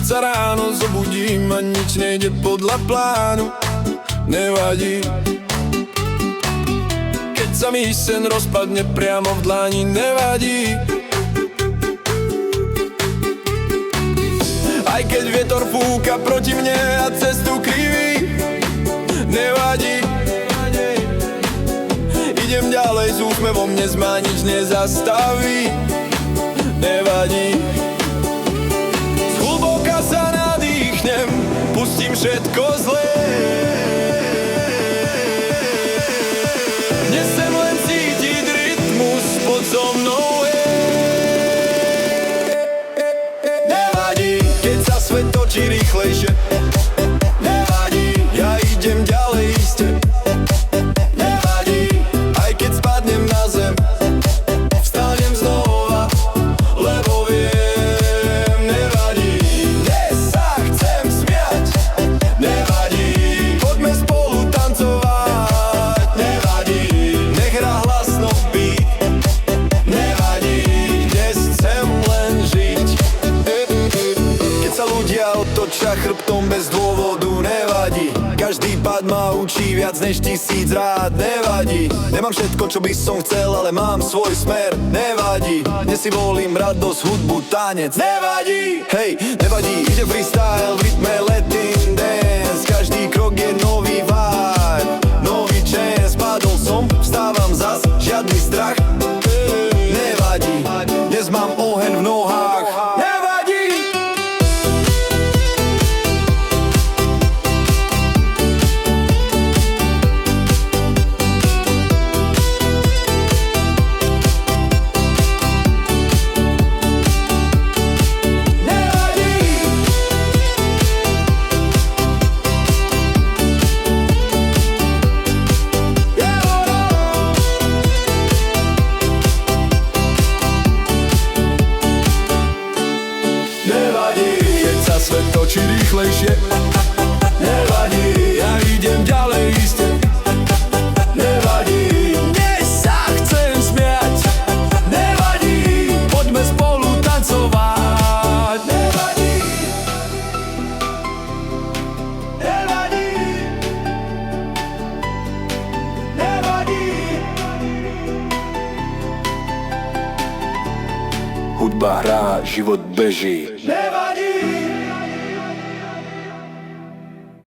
sa ráno zobudím a nič nejde podľa plánu, nevadí. Keď sa mi sen rozpadne priamo v dlani, nevadí. Aj keď vietor fúka proti mne a cestu kriví, nevadí. Idem ďalej s úsmevom, dnes ma nič nezastaví, nevadí. Zhlboka sa nadýchnem, pustím všetko zlé. Dnes sem len cítiť rytmus pod so mnou. Nevadí, keď sa svet točí rýchlejšie, nevadí, ja idem ďalej iste. Nevadí, aj keď spadnem na zem, vstanem znova, lebo viem. Nevadí, dnes sa chcem smiať, nevadí, poďme spolu tancovať. Nevadí, nech hrá hlasno beat, nevadí, dnes chcem len žiť. Keď sa ľudia otočia chrbtom bez dôvodu, nevadí. Každý pád ma učí viac než 1000 rád, nevadí. Nemám všetko, čo by som chcel, ale mám svoj smer, nevadí. Dnes si volím radosť, hudbu, tanec, nevadí. Hej, nevadí, ide freestyle v rytme Latin dance. Každý krok je nový vibe, nový chance. Padol som, vstávam zas, žiadny strach, nevadí. Dnes mám oheň v nohách, nevadí. Svet točí rýchlejšie, nevadí, ja idem ďalej iste. Nevadí, dnes sa chcem smiať, nevadí, poďme spolu tancovať. Nevadí, nevadí, nevadí. Hudba hrá, život beží.